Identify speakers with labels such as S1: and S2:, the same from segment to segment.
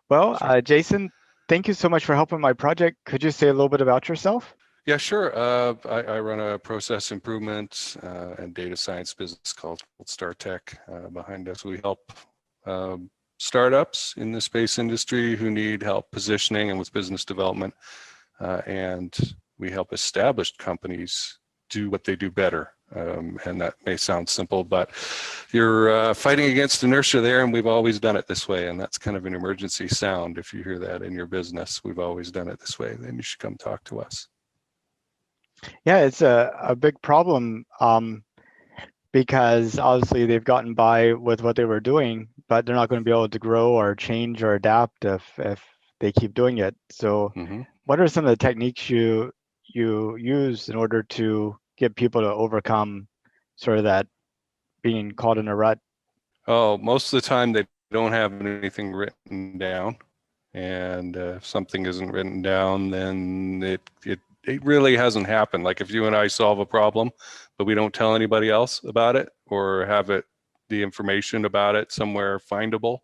S1: Well,
S2: Sure.
S1: Jason, thank you so much for helping my project. Could you say a little bit about yourself?
S2: Yeah, sure. I run a process improvement and data science business called Star Tech. Behind us, we help startups in the space industry who need help positioning and with business development. And we help established companies do what they do better. And that may sound simple, but you're fighting against inertia there, and we've always done it this way. And that's kind of an emergency sound. If you hear that in your business, we've always done it this way, then you should come talk to us.
S1: Yeah, it's a big problem because obviously they've gotten by with what they were doing, but they're not going to be able to grow or change or adapt if they keep doing it. So,
S2: Mm-hmm.
S1: what are some of the techniques you use in order to get people to overcome sort of that being caught in a rut?
S2: Oh, most of the time they don't have anything written down, and if something isn't written down, then it really hasn't happened. Like if you and I solve a problem, but we don't tell anybody else about it or have it the information about it somewhere findable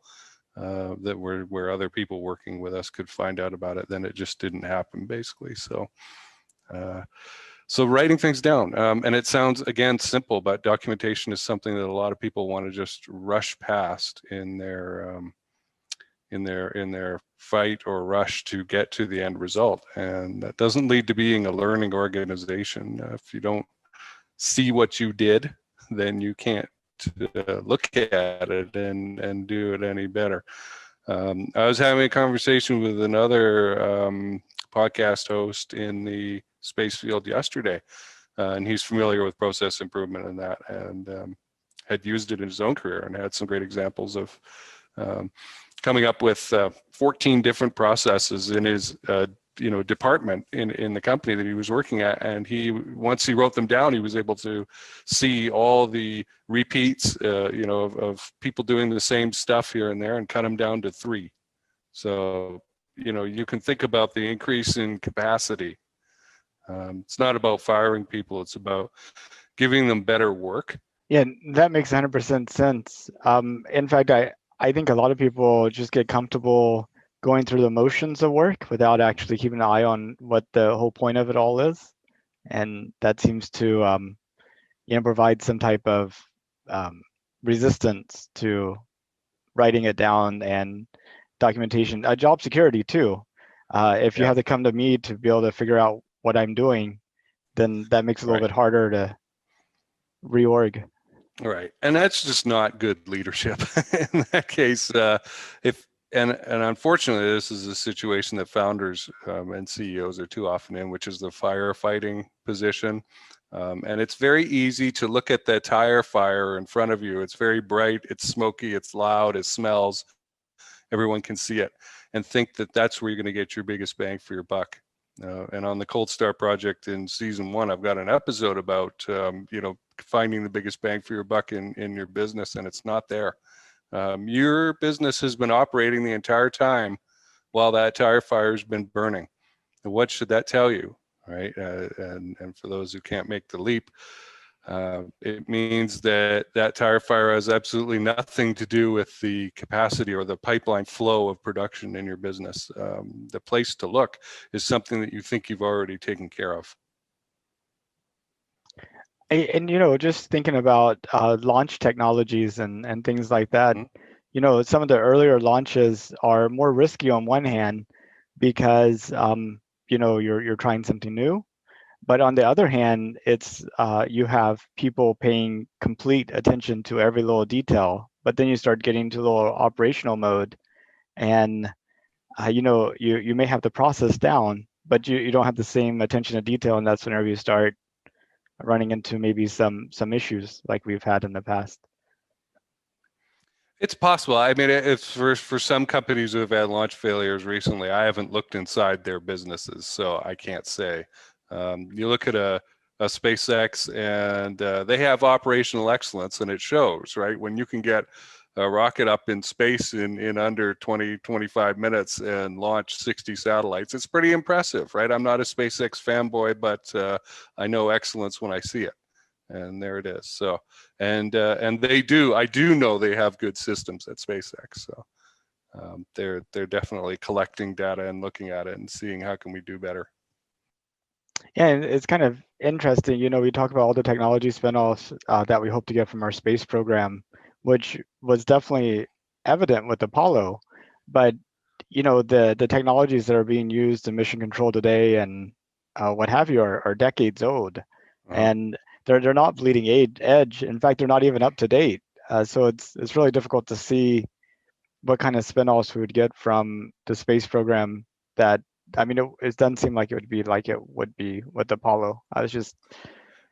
S2: that where other people working with us could find out about it, then it just didn't happen basically. Uh, so writing things down, and it sounds again simple, but documentation is something that a lot of people want to just rush past in their fight or rush to get to the end result, and that doesn't lead to being a learning organization. If you don't see what you did, then you can't look at it and do it any better. I was having a conversation with another podcast host in the space field yesterday, and he's familiar with process improvement and that, and had used it in his own career and had some great examples of coming up with 14 different processes in his department in the company that he was working at, and once he wrote them down, he was able to see all the repeats of people doing the same stuff here and there and cut them down to 3. So you can think about the increase in capacity. It's not about firing people, it's about giving them better work.
S1: Yeah, that makes 100% sense. In fact, I think a lot of people just get comfortable going through the motions of work without actually keeping an eye on what the whole point of it all is. And that seems to, provide some type of resistance to writing it down and documentation. Job security too. If you
S2: Yeah.
S1: have to come to me to be able to figure out what I'm doing, then that makes it a little
S2: Right.
S1: bit harder to reorg.
S2: Right, and that's just not good leadership. In that case, if and unfortunately, this is a situation that founders and CEOs are too often in, which is the firefighting position. And it's very easy to look at that tire fire in front of you. It's very bright, it's smoky, it's loud, it smells. Everyone can see it, and think that that's where you're going to get your biggest bang for your buck. And on the Cold Start project in season 1, I've got an episode about finding the biggest bang for your buck in your business, and it's not there. Your business has been operating the entire time while that tire fire has been burning. And what should that tell you, right? And for those who can't make the leap, it means that that tire fire has absolutely nothing to do with the capacity or the pipeline flow of production in your business. The place to look is something that you think you've already taken care of.
S1: And just thinking about launch technologies and things like that, some of the earlier launches are more risky on one hand because you're trying something new, but on the other hand, it's you have people paying complete attention to every little detail. But then you start getting to a little operational mode, and you may have the process down, but you don't have the same attention to detail, and that's whenever you start running into maybe some issues like we've had in the past.
S2: It's possible. I mean, it's for some companies who have had launch failures recently. I haven't looked inside their businesses, so I can't say. You look at a SpaceX, and they have operational excellence, and it shows, right? When you can get a rocket up in space in under 20, 25 minutes and launch 60 satellites, it's pretty impressive, right? I'm not a SpaceX fanboy, but I know excellence when I see it. And there it is. So, and I do know they have good systems at SpaceX. So, they're definitely collecting data and looking at it and seeing how can we do better.
S1: Yeah, and it's kind of interesting. We talk about all the technology spin-offs that we hope to get from our space program, which was definitely evident with Apollo. But the technologies that are being used in mission control today and what have you are decades old, and they're not bleeding edge. In fact, they're not even up to date. So it's really difficult to see what kind of spin-offs we would get from the space program that it doesn't seem like it would be like it would be with Apollo. I was just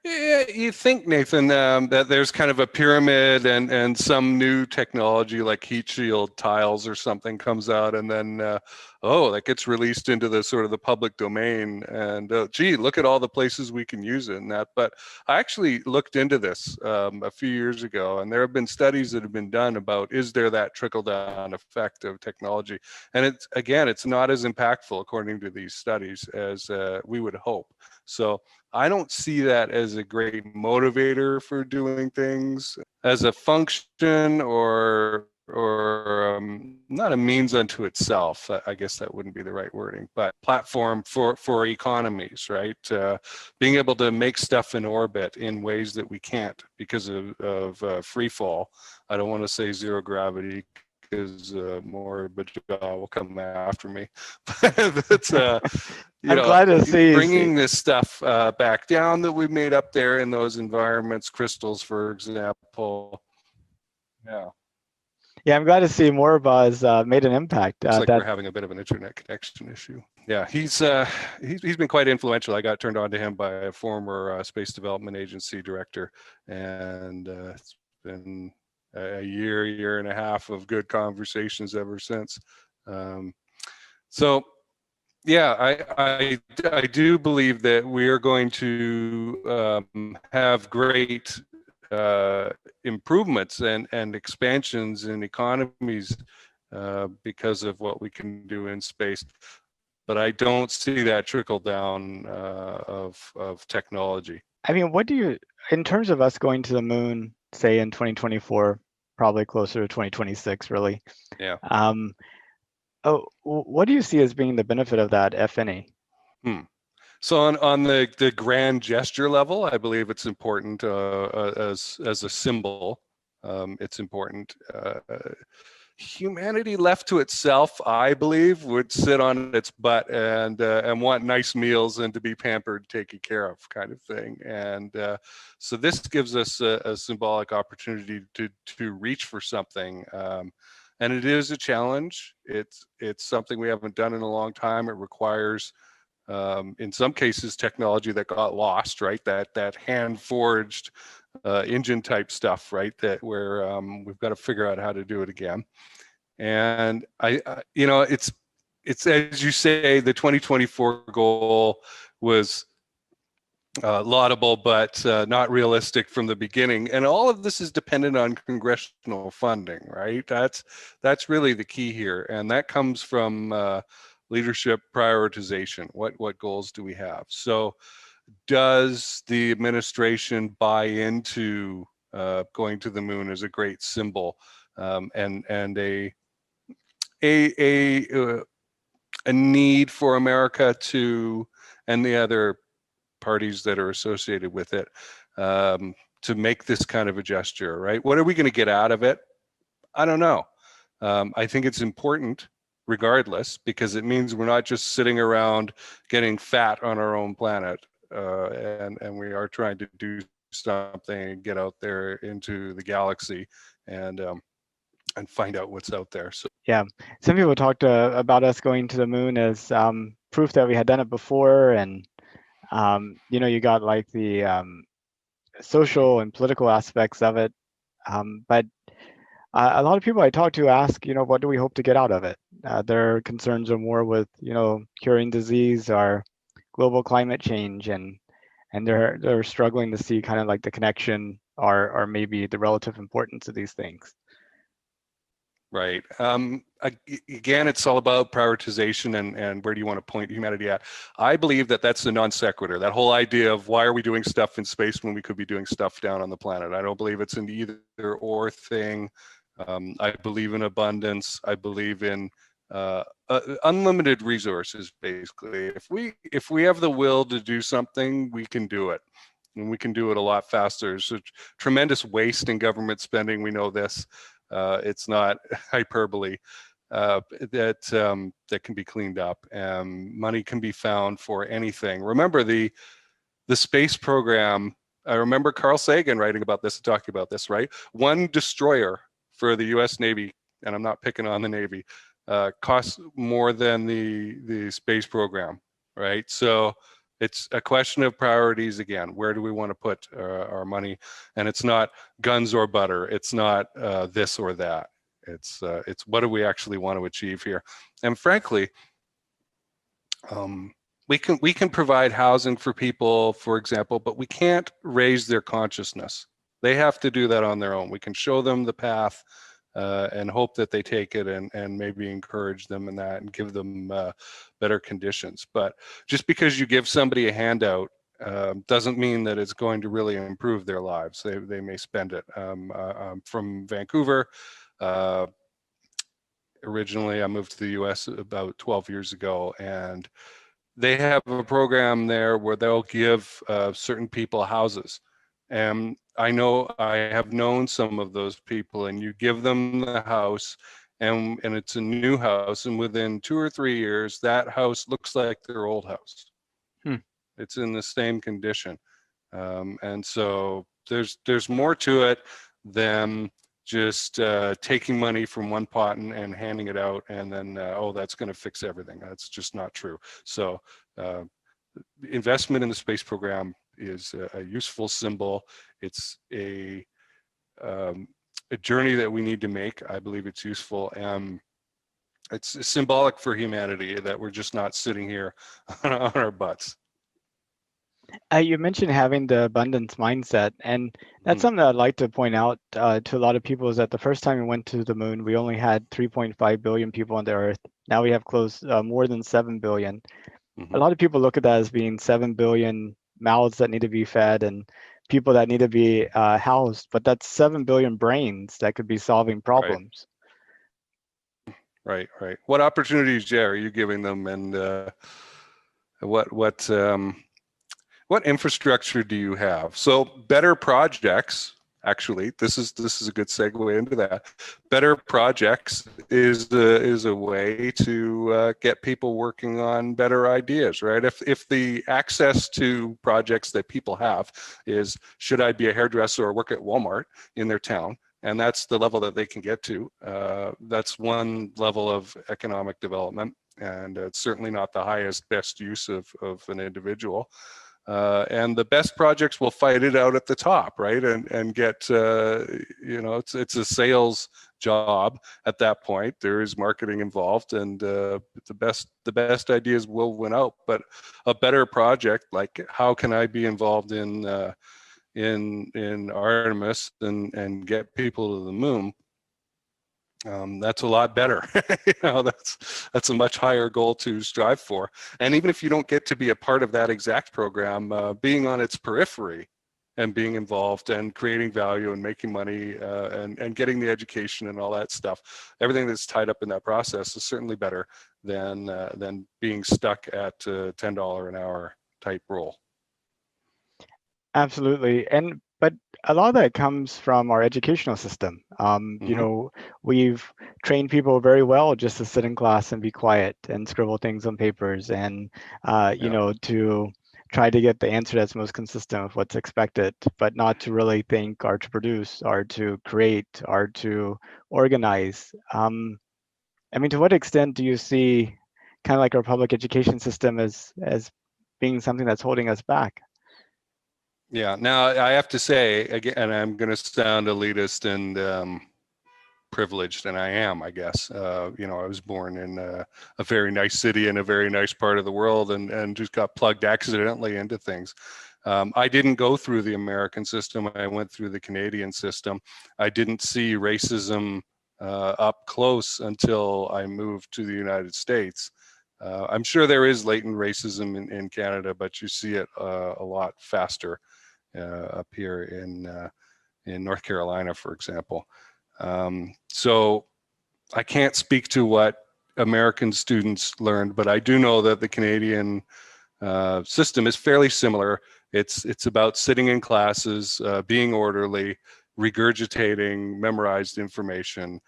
S2: Yeah, you think, Nathan, that there's kind of a pyramid and some new technology like heat shield tiles or something comes out, and then that gets released into the sort of the public domain, and gee, look at all the places we can use it and that. But I actually looked into this a few years ago, and there have been studies that have been done about, is there that trickle down effect of technology? And it's not as impactful according to these studies as we would hope. So I don't see that as a great motivator for doing things as a function or not a means unto itself. I guess that wouldn't be the right wording, but platform for economies, right? Being able to make stuff in orbit in ways that we can't because of free fall. I don't want to say zero gravity because more Bajal will come after me. But
S1: I'm glad to see
S2: bringing this stuff back down that we made up there in those environments, crystals, for example.
S1: Yeah, I'm glad to see more Buzz made an impact.
S2: Looks like we're having a bit of an internet connection issue. Yeah, he's been quite influential. I got turned on to him by a former Space Development Agency director, and it's been a year and a half of good conversations ever since. So yeah, I do believe that we are going to have great improvements and expansions in economies because of what we can do in space. But I don't see that trickle down of technology.
S1: I mean, in terms of us going to the moon, say in 2024, probably closer to 2026, really.
S2: Yeah.
S1: What do you see as being the benefit of that, if any?
S2: So on the grand gesture level, I believe it's important as a symbol. It's important. Humanity left to itself, I believe, would sit on its butt and want nice meals and to be pampered, taken care of, kind of thing. And so this gives us a symbolic opportunity to reach for something. And it is a challenge. It's something we haven't done in a long time. It requires, in some cases, technology that got lost, right? That hand forged engine type stuff, right? That where we've got to figure out how to do it again. And it's as you say, the 2024 goal was laudable, but not realistic from the beginning. And all of this is dependent on congressional funding, right? That's really the key here, and that comes from leadership prioritization. What goals do we have? So, does the administration buy into going to the moon as a great symbol and a need for America to, and the other parties that are associated with it, to make this kind of a gesture, right? What are we going to get out of it? I don't know. I think it's important regardless, because it means we're not just sitting around getting fat on our own planet, and we are trying to do something and get out there into the galaxy and find out what's out there. So
S1: yeah, some people talked about us going to the moon as proof that we had done it before, and you got like the social and political aspects of it, but a lot of people I talk to ask, what do we hope to get out of it? Their concerns are more with, curing disease or global climate change, and they're struggling to see kind of like the connection or maybe the relative importance of these things.
S2: Right. Again, it's all about prioritization and where do you want to point humanity at. I believe that that's a non sequitur. That whole idea of why are we doing stuff in space when we could be doing stuff down on the planet. I don't believe it's an either or thing. I believe in abundance. I believe in unlimited resources. Basically, if we have the will to do something, we can do it, and we can do it a lot faster. There's a tremendous waste in government spending. We know this. It's not hyperbole. That can be cleaned up, and money can be found for anything. Remember the space program. I remember Carl Sagan writing about this and talking about this, right? One destroyer for the US Navy, and I'm not picking on the Navy, costs more than the space program, right? So it's a question of priorities again. Where do we want to put our money? And it's not guns or butter. It's not this or that. It's what do we actually want to achieve here? And frankly, we can provide housing for people, for example, but we can't raise their consciousness. They have to do that on their own. We can show them the path and hope that they take it, and maybe encourage them in that and give them better conditions. But just because you give somebody a handout doesn't mean that it's going to really improve their lives. They may spend it. I'm from Vancouver. Originally, I moved to the US about 12 years ago, and they have a program there where they'll give certain people houses. And I have known some of those people, and you give them the house, and it's a new house, and within 2 or 3 years, that house looks like their old house. It's in the same condition. And so there's more to it than just taking money from one pot and handing it out, and then oh, that's going to fix everything. That's just not true. So investment in the space program is a useful symbol. It's a journey that we need to make. I believe it's useful, and it's symbolic for humanity that we're just not sitting here on our butts.
S1: You mentioned having the abundance mindset, and that's something that I'd like to point out to a lot of people, is that the first time we went to the moon, we only had 3.5 billion people on the Earth. Now we have more than 7 billion. A lot of people look at that as being 7 billion mouths that need to be fed and people that need to be housed, but that's 7 billion brains that could be solving problems.
S2: Right. What opportunities, Jay, are you giving them, and what infrastructure do you have? So better projects, actually, this is a good segue into that. Better projects is a way to get people working on better ideas, right? If the access to projects that people have is, should I be a hairdresser or work at Walmart in their town? And that's the level that they can get to. That's one level of economic development, and it's certainly not the highest, best use of an individual. And the best projects will fight it out at the top, right? And get, it's a sales job at that point. There is marketing involved, and the best ideas will win out. But a better project, like how can I be involved in Artemis and get people to the moon? That's a lot better. That's a much higher goal to strive for. And even if you don't get to be a part of that exact program, being on its periphery and being involved and creating value and making money and getting the education and all that stuff, everything that's tied up in that process is certainly better than being stuck at $10 an hour type role.
S1: Absolutely. But a lot of that comes from our educational system. We've trained people very well just to sit in class and be quiet and scribble things on papers and, to try to get the answer that's most consistent with what's expected, but not to really think or to produce or to create or to organize. To what extent do you see kind of like our public education system as being something that's holding us back?
S2: Yeah. Now I have to say again, and I'm going to sound elitist and privileged, and I am, I guess. I was born in a very nice city in a very nice part of the world, and just got plugged accidentally into things. I didn't go through the American system. I went through the Canadian system. I didn't see racism up close until I moved to the United States. I'm sure there is latent racism in Canada, but you see it a lot faster up here in North Carolina, for example. So I can't speak to what American students learned, but I do know that the Canadian system is fairly similar. It's about sitting in classes, being orderly, regurgitating memorized information.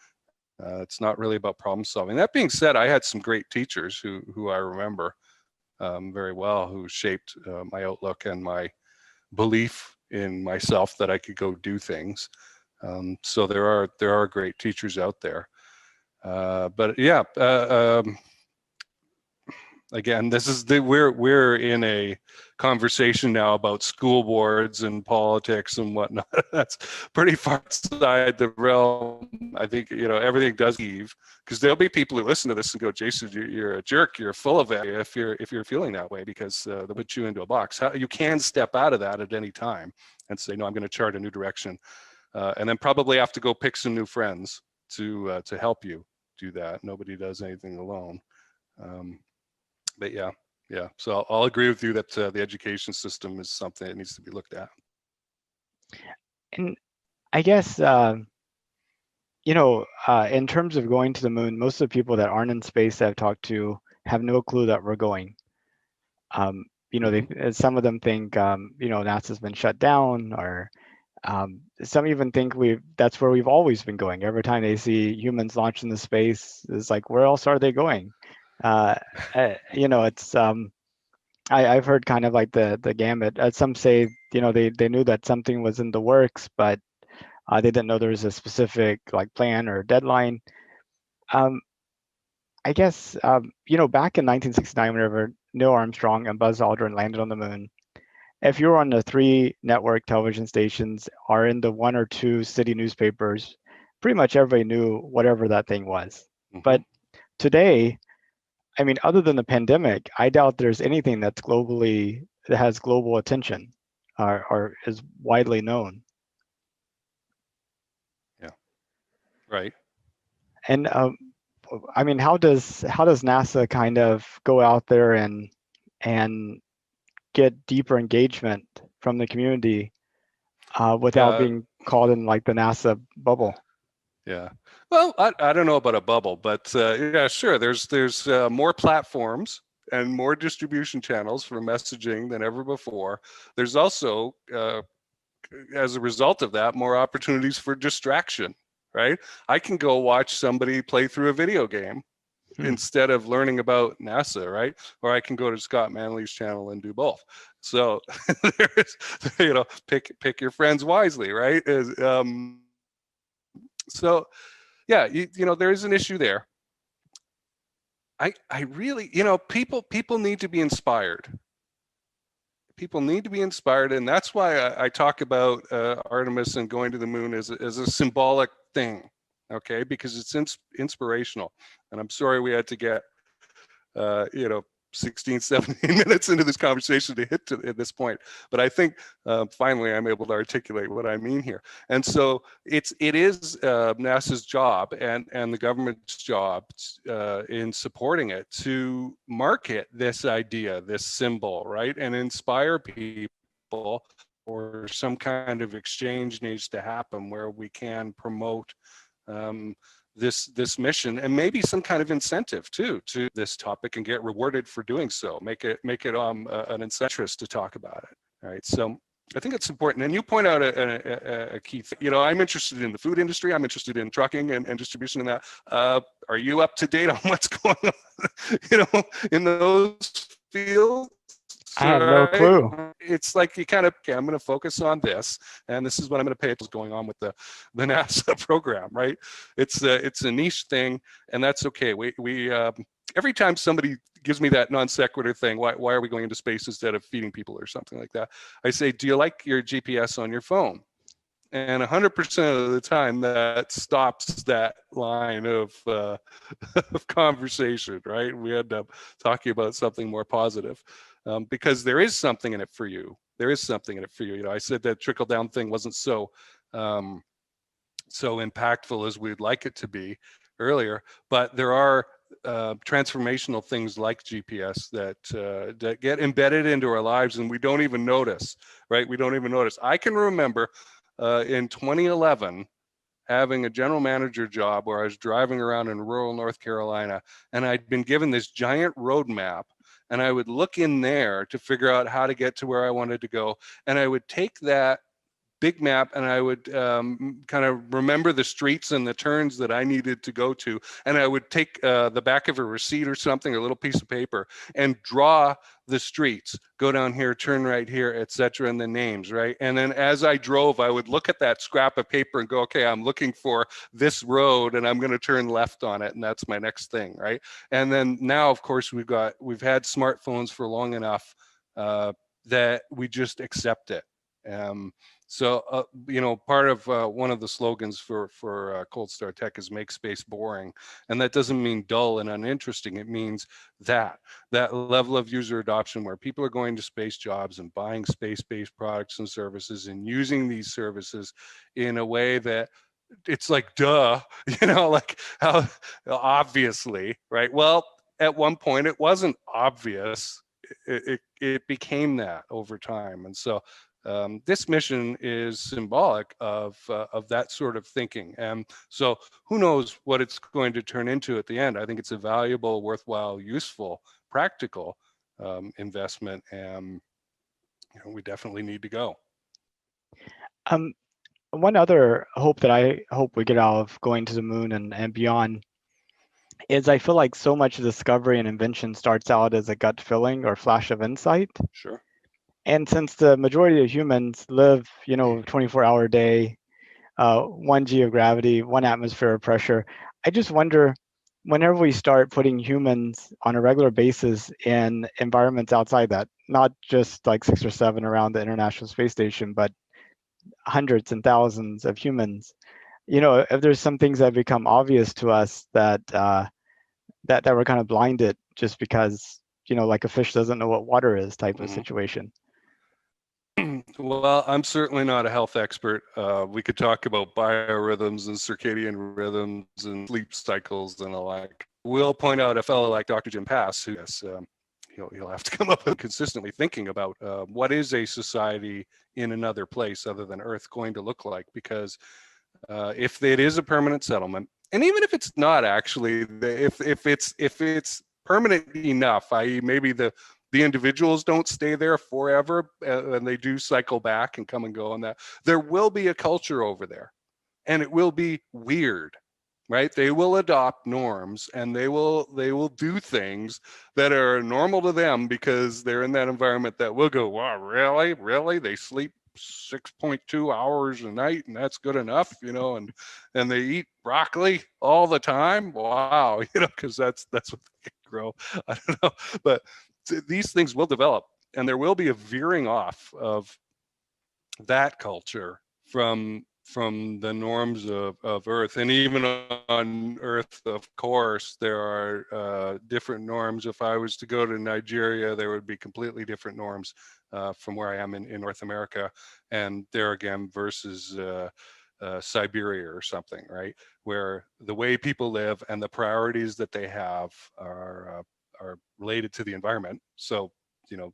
S2: It's not really about problem solving. That being said, I had some great teachers who I remember very well, who shaped my outlook and my belief in myself that I could go do things. So there are great teachers out there. But yeah, again, this is we're in a conversation now about school boards and politics and whatnot. That's pretty far outside the realm. I think, you know, everything does heave, because there'll be people who listen to this and go, Jason, you're a jerk, you're full of it if you're feeling that way, because they'll put you into a box. You can step out of that at any time and say, no, I'm going to chart a new direction, and then probably have to go pick some new friends to help you do that. Nobody does anything alone. But yeah, so I'll agree with you that the education system is something that needs to be looked at.
S1: And I guess, you know, in terms of going to the moon, most of the people that aren't in space that I've talked to have no clue that we're going. You know, some of them think, you know, NASA's been shut down, or some even think that's where we've always been going. Every time they see humans launch into space, it's like, where else are they going? You know, it's I've heard kind of like the gamut. Some say, you know, they knew that something was in the works, but they didn't know there was a specific like plan or deadline. I guess, you know, back in 1969, whenever Neil Armstrong and Buzz Aldrin landed on the moon, if you were on the 3 network television stations or in the 1 or 2 city newspapers, pretty much everybody knew whatever that thing was. But today, I mean, other than the pandemic, I doubt there's anything that has global attention or is widely known.
S2: Yeah, right.
S1: And I mean, how does NASA kind of go out there and get deeper engagement from the community without being caught in like the NASA bubble?
S2: Yeah. Well, I don't know about a bubble, but yeah, sure. There's more platforms and more distribution channels for messaging than ever before. There's also, as a result of that, more opportunities for distraction, right? I can go watch somebody play through a video game instead of learning about NASA, right? Or I can go to Scott Manley's channel and do both. So there's, you know, pick your friends wisely, right? So yeah, you know, there is an issue there. I really, you know, people need to be inspired. People need to be inspired, and that's why I talk about Artemis and going to the moon as a symbolic thing, okay? Because it's inspirational. And I'm sorry we had to get, you know, 16, 17 minutes into this conversation to hit to at this point. But I think finally I'm able to articulate what I mean here. And so it is NASA's job and the government's job in supporting it to market this idea, this symbol, right? And inspire people, or some kind of exchange needs to happen where we can promote this mission, and maybe some kind of incentive too to this topic, and get rewarded for doing so. Make it an incentive to talk about it. All right, so I think it's important. And you point out a key thing. You know, I'm interested in the food industry. I'm interested in trucking and distribution and that. Are you up to date on what's going on, you know, in those fields?
S1: I have no clue.
S2: It's like you kind of, okay, I'm going to focus on this, and this is what I'm going to pay attention to going on with the NASA program, right? It's a niche thing, and that's okay. We every time somebody gives me that non sequitur thing, why are we going into space instead of feeding people or something like that? I say, do you like your GPS on your phone? And 100% of the time that stops that line of conversation, right? We end up talking about something more positive. Because there is something in it for you. There is something in it for you. You know, I said that trickle down thing wasn't so impactful as we'd like it to be earlier, but there are transformational things like GPS that get embedded into our lives, and we don't even notice, right? We don't even notice. I can remember in 2011, having a general manager job where I was driving around in rural North Carolina, and I'd been given this giant roadmap, and I would look in there to figure out how to get to where I wanted to go. And I would take that big map and I would kind of remember the streets and the turns that I needed to go to. And I would take the back of a receipt or something, a little piece of paper, and draw the streets, go down here, turn right here, etc., and the names, right? And then as I drove, I would look at that scrap of paper and go, okay, I'm looking for this road and I'm going to turn left on it, and that's my next thing, right? And then now, of course, we've had smartphones for long enough that we just accept it. So, part of one of the slogans for Cold Start Tech is make space boring. And that doesn't mean dull and uninteresting. It means that level of user adoption where people are going to space jobs and buying space-based products and services and using these services in a way that it's like, duh, like how obviously, right? Well, at one point it wasn't obvious. It became that over time. And so this mission is symbolic of that sort of thinking. And so who knows what it's going to turn into at the end. I think it's a valuable, worthwhile, useful, practical investment. And we definitely need to go.
S1: One other hope that I hope we get out of going to the moon and beyond is I feel like so much discovery and invention starts out as a gut feeling or flash of insight.
S2: Sure.
S1: And since the majority of humans live, 24-hour day, 1 G of gravity, 1 atmosphere of pressure, I just wonder, whenever we start putting humans on a regular basis in environments outside that, not just like 6 or 7 around the International Space Station, but hundreds and thousands of humans, if there's some things that become obvious to us that we're kind of blinded just because, like a fish doesn't know what water is type of situation.
S2: Well, I'm certainly not a health expert. We could talk about biorhythms and circadian rhythms and sleep cycles and the like. We'll point out a fellow like Dr. Jim Pass, who he'll have to come up with consistently thinking about what is a society in another place other than Earth going to look like, because if it is a permanent settlement, and even if it's not actually, if it's permanent enough, i.e. maybe the individuals don't stay there forever and they do cycle back and come and go on that, there will be a culture over there, and it will be weird, right? They will adopt norms and they will do things that are normal to them because they're in that environment that will go, wow, really? They sleep 6.2 hours a night and that's good enough, and they eat broccoli all the time. Wow, because that's what they grow. I don't know, but these things will develop, and there will be a veering off of that culture from the norms of Earth. And even on Earth, of course, there are different norms. If I was to go to Nigeria, there would be completely different norms from where I am in North America, and there again versus Siberia or something, right? Where the way people live and the priorities that they have are related to the environment. So,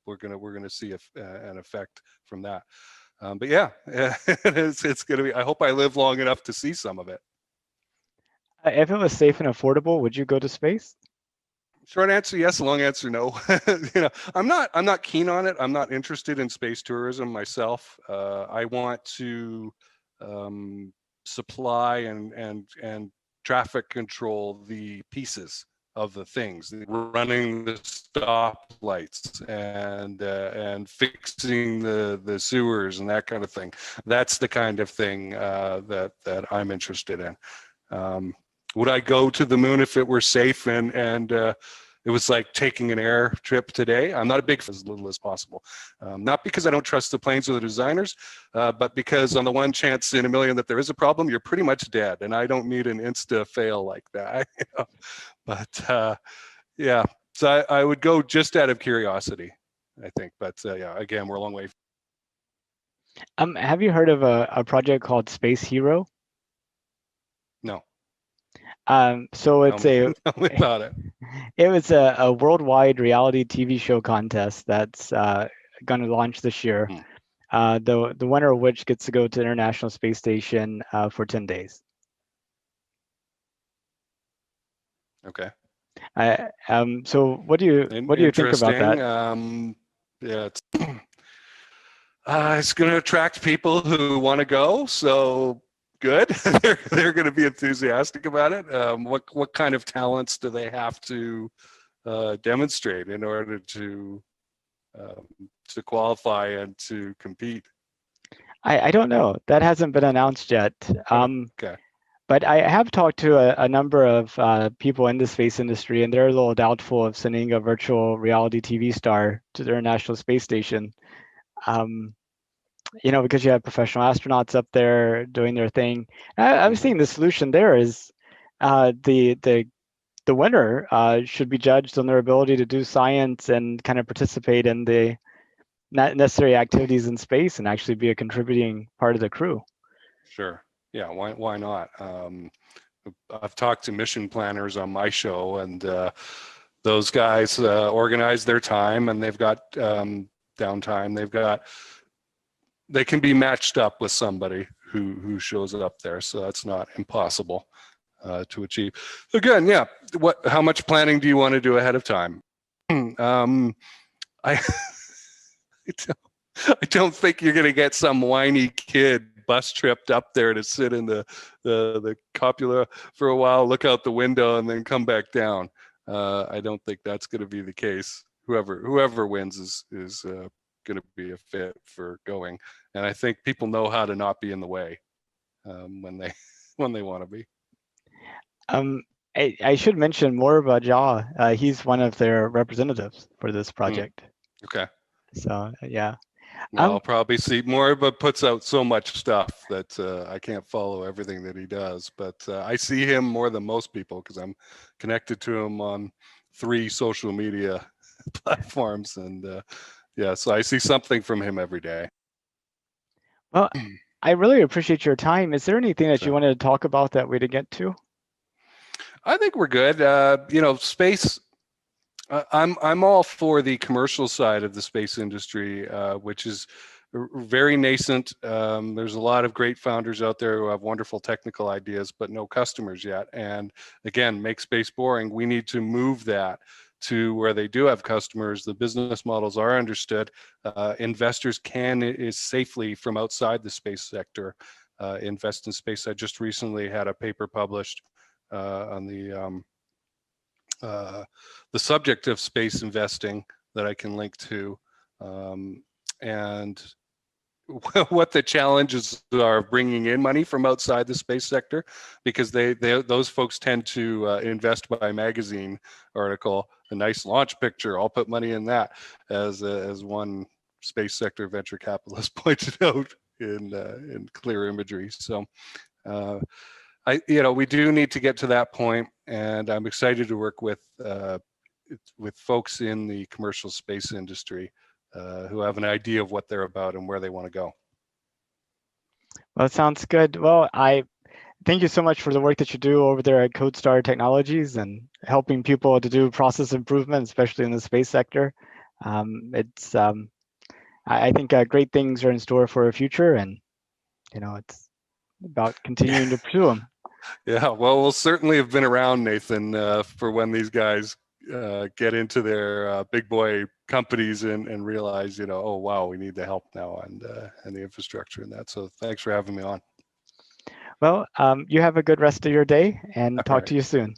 S2: we're gonna see an effect from that. But yeah, it's gonna be. I hope I live long enough to see some of it.
S1: If it was safe and affordable, would you go to space?
S2: Short answer, yes. Long answer, no. I'm not keen on it. I'm not interested in space tourism myself. I want to supply and traffic control the pieces of the things, running the stoplights and fixing the sewers and that kind of thing. That's the kind of thing that I'm interested in. Would I go to the moon if it were safe and it was like taking an air trip today? I'm not a big fan, as little as possible. Not because I don't trust the planes or the designers, but because on the one chance in a million that there is a problem, you're pretty much dead. And I don't need an insta fail like that. But yeah, so I would go just out of curiosity, I think. But yeah, again, we're a long way.
S1: Have you heard of a project called Space Hero?
S2: No.
S1: So it's
S2: tell me about it.
S1: It was a worldwide reality TV show contest that's going to launch this year. The winner of which gets to go to the International Space Station for 10 days.
S2: Okay.
S1: So what do you think about that?
S2: Yeah, it's going to attract people who want to go. So good. They're going to be enthusiastic about it. What kind of talents do they have to demonstrate in order to qualify and to compete?
S1: I don't know. That hasn't been announced yet.
S2: Okay.
S1: But I have talked to a number of people in the space industry, and they're a little doubtful of sending a virtual reality TV star to the International Space Station. Because you have professional astronauts up there doing their thing. I was thinking the solution there is the winner should be judged on their ability to do science and kind of participate in the necessary activities in space and actually be a contributing part of the crew.
S2: Sure. Yeah. Why not? I've talked to mission planners on my show, and those guys organize their time, and they've got downtime. They can be matched up with somebody who shows up there, so that's not impossible to achieve. Again, yeah. How much planning do you want to do ahead of time? I I don't think you're going to get some whiny kid bus tripped up there to sit in the copula for a while, look out the window, and then come back down. I don't think that's going to be the case. Whoever wins is going to be a fit for going, and I think people know how to not be in the way when they want to be.
S1: I should mention more about Jaw. He's one of their representatives for this project.
S2: Okay.
S1: So yeah.
S2: I'll probably see more, but puts out so much stuff that I can't follow everything that he does. But I see him more than most people because I'm connected to him on 3 social media platforms, and yeah, so I see something from him every day.
S1: Well, I really appreciate your time. Is there anything that you wanted to talk about that we didn't get to?
S2: I think we're good. Space. I'm all for the commercial side of the space industry, which is very nascent. There's a lot of great founders out there who have wonderful technical ideas, but no customers yet. And again, make space boring. We need to move that to where they do have customers. The business models are understood. Investors can safely from outside the space sector invest in space. I just recently had a paper published on the subject of space investing that I can link to, and what the challenges are of bringing in money from outside the space sector, because those folks tend to invest by magazine article, a nice launch picture, I'll put money in that, as one space sector venture capitalist pointed out in clear imagery. So we do need to get to that point, and I'm excited to work with folks in the commercial space industry who have an idea of what they're about and where they want to go.
S1: Well, it sounds good. Well, I thank you so much for the work that you do over there at CodeStar Technologies and helping people to do process improvement, especially in the space sector. I think great things are in store for a future, and it's about continuing to pursue them.
S2: Yeah, well, we'll certainly have been around, Nathan, for when these guys get into their big boy companies and realize, oh wow, we need the help now and the infrastructure and that. So thanks for having me on.
S1: Well, you have a good rest of your day, and talk to you soon.